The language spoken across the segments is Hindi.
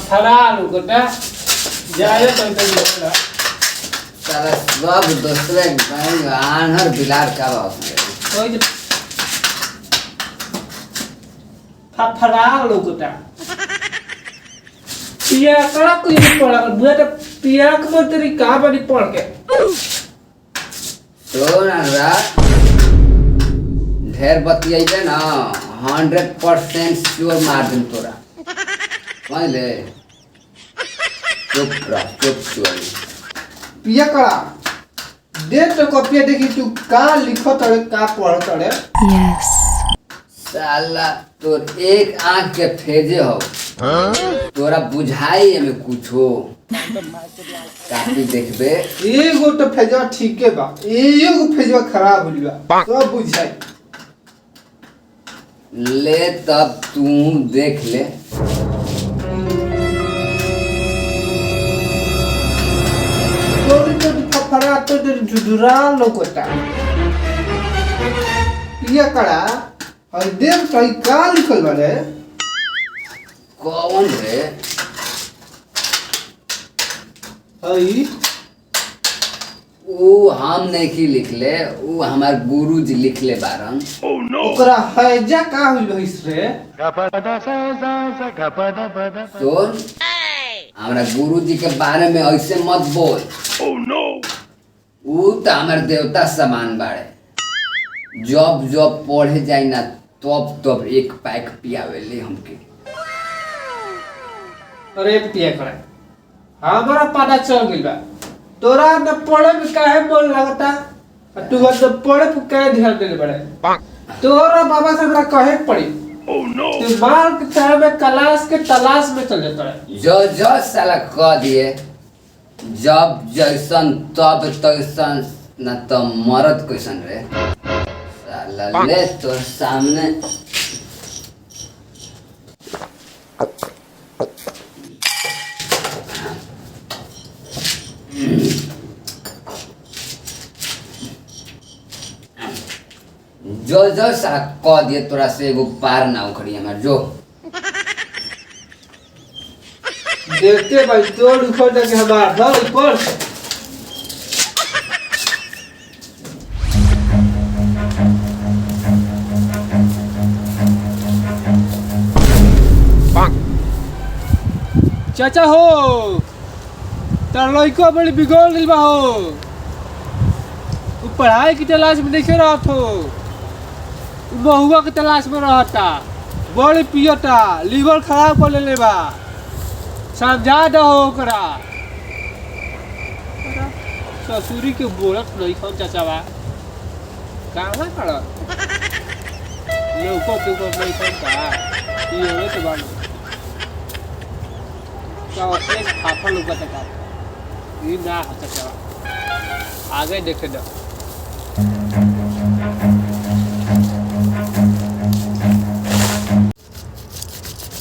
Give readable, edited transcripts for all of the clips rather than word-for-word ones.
फरार गोटा जाए तो बोला साला सब दूसरे आनहर बिलार का बात है कोई फरार गोटा पिया कड़ा कोई पड़ा बुआ तो पिया को तेरी का बनी पड़ के तो ना रात ढेर बतियाइबे ना 100% श्योर मार दूं तोरा समझ ले चुप रह चुप पिया कड़ा दे तो कॉपी देखी तू का लिखो तड़े का पढ़ तड़े Yes. साला तोर एक आंख के फेजे हो तोरा बुझाई एमे कुछो काफी देखबे एगो तो फेजवा ठीक है बा एगो फेजवा खराब होली बा सब बुझाई ले तब तू देख ले तोरी तो फरा तो जुडुरा लोकोटा पिया कड़ा और देव कई का लिखल बारे कौन रे हई ऊ हम नहीं की लिख ले ऊ हमार गुरुजी लिख ले बारन ओकरा हैजा का होई भइस रे सुन हमारा गुरुजी के बारे में ऐसे मत बोल ऊ तो हमार देवता समान बाड़े जब जब पढ़े जाई ना तब तब एक पैक पियावेले हमके अरे पिया कड़ा हमारा पता चल गइल बा तोरा न पढ़े में काहे मन लगता और तू न पढ़े पे काहे ध्यान देले बड़े तोरा बाबा से हमरा कहे पड़ी तू माल के चाहे में क्लास के तलाश में चल जाता है जो जो साला कह दिए जब जैसन तब तैसन न तो मरद कैसन रे साला ले तो सामने जो जो साला कह दिए तोरा से एगो पार ना उखड़ी हमार जो देखते भाई तोड़ उखड़ के हमार धर पढ़ चाचा हो तार लइका बड़ी बिगड़ गइल बा हो उ पढ़ाई की तलाश में नहीं रहत हो उ बहुआ के तलाश में रहता बड़ी पियता लीवर खराब कर लेले बा समझा दो ओकरा ससुरी के बोलत नहीं खन चाचा बा कहां खड़ा ये ऊपर तो नहीं खन का ये होले तो बाल क्या अपने फाफा लोग का ये ना चाचा आगे देखे दो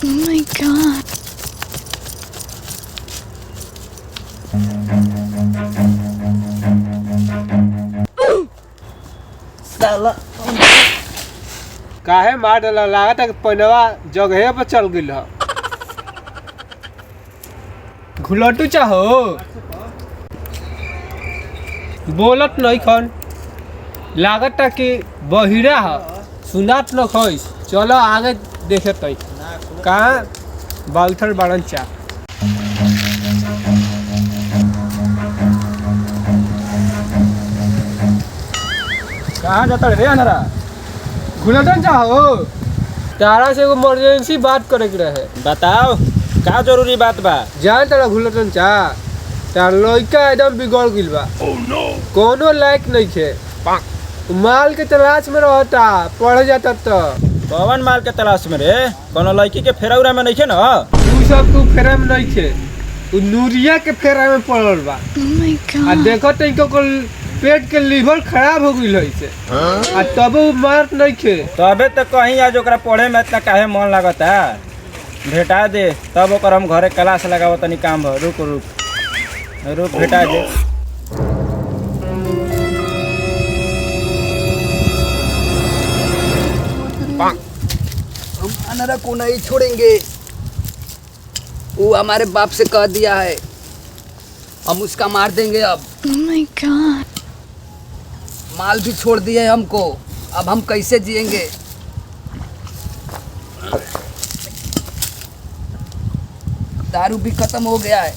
Oh my god. साला काहे मार डाला लागत है कि पनवा जगह पर चल गइल ह घुलटू चाहो बोलत नहीं खन लागत है कि बहिरा ह सुनात न खइस चलो आगे देखे तई कहाँ बालथर बाड़न चा कहाँ जाता रे अनरा घुलटन चाहो तारा से एगो इमरजेंसी बात करे के रहे बताओ का जरूरी बात बा जान तारा घुलटन चा तार लइका एकदम बिगड़ गइल बा कोनो लायक नहीं खे माल के तलाश में रहता पढ़े जाता तो कौन माल के तलाश में रे कोनो लड़की के फेरौरा में नहीं न तू सब तू फेरा में नहीं खे तू नूरिया के फेरा में पड़ल बा Oh my आ god. देखो तनिको को पेट के लीवर खराब हो गइल है से आ तब वो मारत नहीं खे तबे तो कहीं आज ओकरा पढ़े में इतना काहे मन लगता भेटा दे तब ओकर हम घरे क्लास लगाव तनी काम भ रुक रुक रुक भेटा दे हम अनरा को नहीं छोड़ेंगे वो हमारे बाप से कह दिया है, हम उसका मार देंगे। अब Oh my god. माल भी छोड़ दिया है हमको, अब हम कैसे जिएंगे? दारू भी खत्म हो गया है।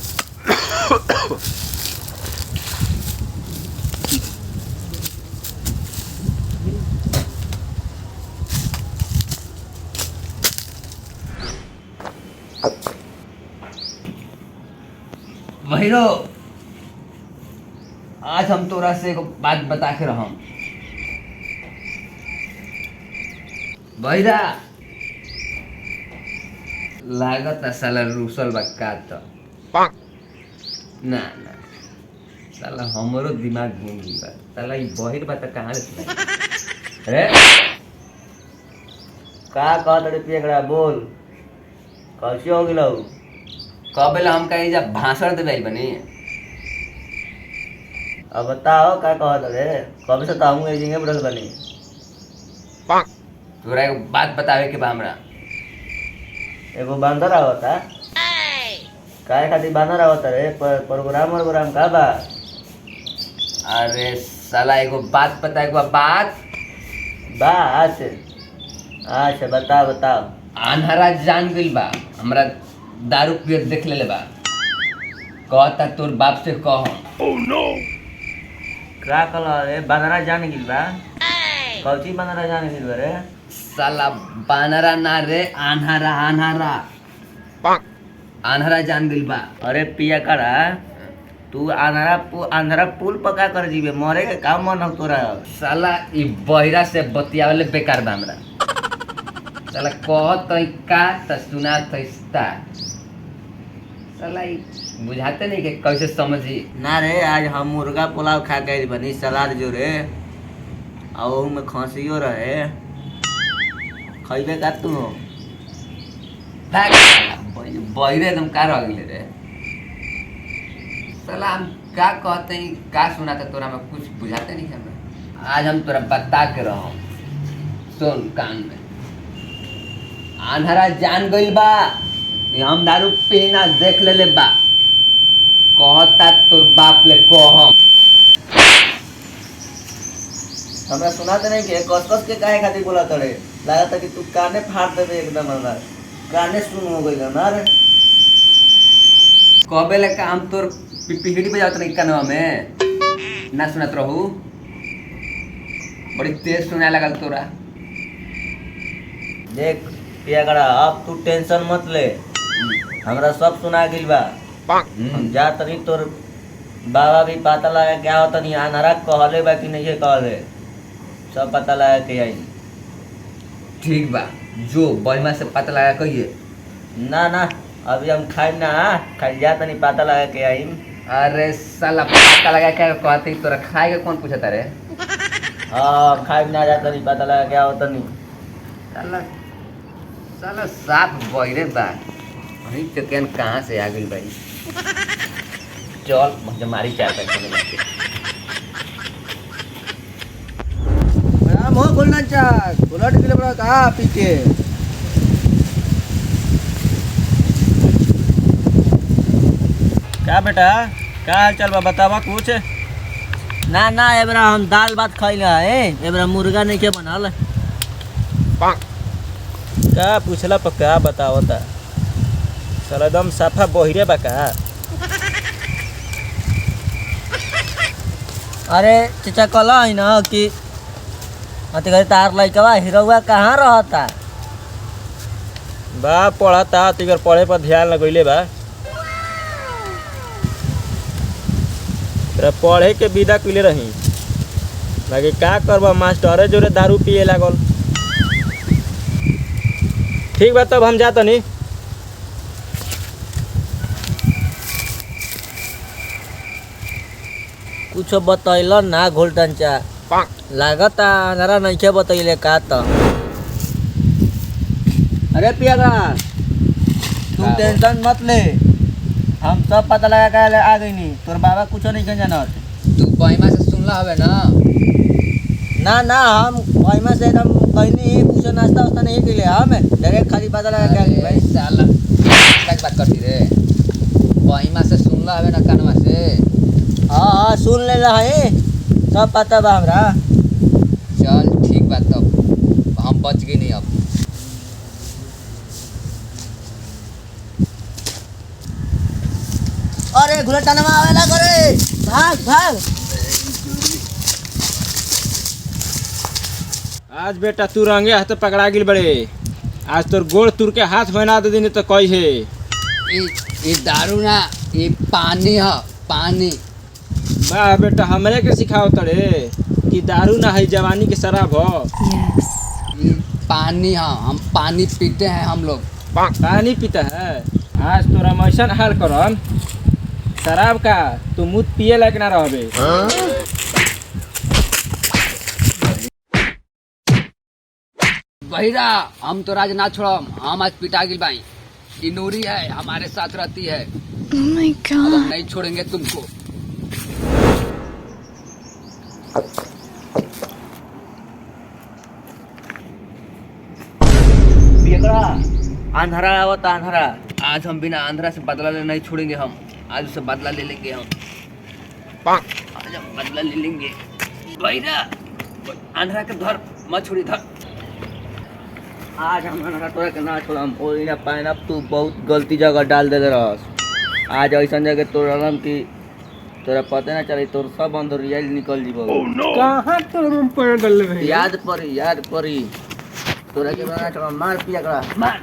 भैरो, आज हम तोरा से एगो बात बता के रहम। भैरा लागत साला रूसल बक्का तो ना ना, साला हमरो दिमाग घूम गई बा। साला ई बहिर बात कहाँ से सुनाई? अरे का कहत रे पियकड़ा, बोल कैसे हो गेलौ? कब बेला हम कहीं जब भाषण देवे बनी। अब बताओ का कहत रे, कब से ताहू एजिंगे बढ़ल बनी। तोरा एगो बात बतावे के बा हमरा। एगो बांदर आवता, काय खातिर बांदर आवता रे? प्रोग्राम का बा? अरे साला एगो बात बताए के बा। बात बात अच्छा बताओ। आन्हरा जान गइल बा, हमरा दारू पियत देख लेले बा। कहता तोर बाप से कह। का कहला रे? बांदरा जान गिल बा? कौची बांदरा जान गिल बा रे? साला बानरा ना रे, आन्हरा आन्हरा जान गइल बा। अरे पियकड़ा, तू आंध्रा पुल पका कर जीवे, मरे के काम मन हो तोरा। साला ई बहिरा से बतियावले बेकार बा हमरा। साला कहत का त सुनात ता। साला ई बुझाते नहीं कि कैसे समझी। ना रे, आज हम मुर्गा पुलाव खा के बनी, सलाद जो रे और में खसियो रहे। खइबे का तू? भाग साला, बहिरे एकदम का रह गइले रे। साला हम का कहते हैं, का सुनाते तोरा में कुछ बुझाते नहीं हमें। आज हम तोरा बता के रहम, सुन कान में। आन्हरा जान गइल बा कि हम दारू पीना देख लेले बा। कहता तोर बाप ले कहम। हमरा सुनाते नहीं के कस के काहे खातिर बोला तड़े? लागत कि तू काने फाड़ देबे एकदम, हमरा काने सुन हो गइल ना रे। कबे ले का हम तोर पिपीहिड़ी बजावत नहीं कनवा में ना सुनत रहू। बड़ी तेज सुनाए लगल तोरा। देख पियकड़ा, अब तू टेंशन मत ले, हमरा सब सुना गिल बा। हम जा तनी तोर बाबा भी पता लगा क्या होता नहीं, आनारा कहले बा कि नहीं कहले, सब पता लगा के आई। ठीक बा, जो बहिमा से पता लगा कहिए। ना अभी हम खाई ना, खाई जा तनी पता लगा के आई। अरे साला पता लगा क्या कहते तोरा खाए के कौन पूछता रे? हाँ खाई ना जा तनी पता लगा क्या होता नहीं। साला साफ बहिरे बा। अही चकेन कहाँ से आ गई भाई? चल हमारी चाय पैक करने लगे। मोह खोलना चाह, उलट के लिए बड़ा कहा पीछे। क्या बेटा, क्या हाल चाल बा, बतावा कुछ। ना एबरा हम दाल भात खैला है, एबरा मुर्गा नहीं के बनल। क्या पूछला पर क्या बतावता? साला एकदम साफा बहिरे बा का। अरे चाचा कहला है ना कि अति तार लड़कवा हीरोवा कहाँ रहता? बा पढ़ता, तिगर पढ़े पर ध्यान लगैले बा। तेरा पढ़े के विदा कइले रही, बाकी का करबा, मास्टरे जोरे दारू पिए लागल। ठीक बा, तब हम जातनी। कुछ बतैल ना घोलटन चा, लागता नरा नहीं बतैले का तो। अरे पियागा, तुम टेंशन मत ले, हम सब पता लगा के आ गई नी। तोर बाबा कुछ नहीं जानत। तू बहिमा से सुनला हवे ना? ना ना हम वहीं से एकदम कहीं नहीं कुछ नाश्ता वास्ता नहीं के लिए हम डायरेक्ट खाली पता लगा क्या अरे भाई साला क्या बात करती रे बहिमा से सुनला हवे ना कानवा से हाँ हाँ सुन ले रहा है सब पता बा हमरा। चल ठीक बात तब हम बच गए नहीं अब। अरे घुलटानमा आवेला करे भाग भाग। आज बेटा तू रंगे हाथ पकड़ा गिल बड़े। आज तोर गोड़ तुर के हाथ बना दे दिन तो कही है। ये दारू ना ये पानी है पानी। वाह बेटा हमरे के सिखाओ तड़े कि दारू ना है जवानी के शराब हो। Yes. ये पानी है हम पानी पीते हैं हम लोग। पानी पीता है। आज तोरा मैसन हाल करम शराब का तू मुँह पिए लायक ना रहबे। बहिरा हम तो राज ना छोड़म हम आज पिटा गिल बाई। ये नूरी है हमारे साथ रहती है Oh my अब हम god. नहीं छोड़ेंगे तुमको। बेकड़ा अंधेरा आवत अंधेरा। आज हम बिना आंध्रा से बदला ले नहीं छोड़ेंगे हम आज उससे बदला ले लेंगे हम। आज हम बदला ले लेंगे। बहिरा आंध्रा के धर मत छोड़ी धर। आज हम अंधेरा तोरा के ना छोड़म ओई ना पाइन तू बहुत गलती जगह डाल दे रहस। आज ऐसा जगह तोड़म कि तोरा पता ना चले तोर सब अंदर रियल निकल जीबो। कहाँ तोर मुँह पर डल रहे याद परी तोरा के बना छोड़म मार पिया करा मार।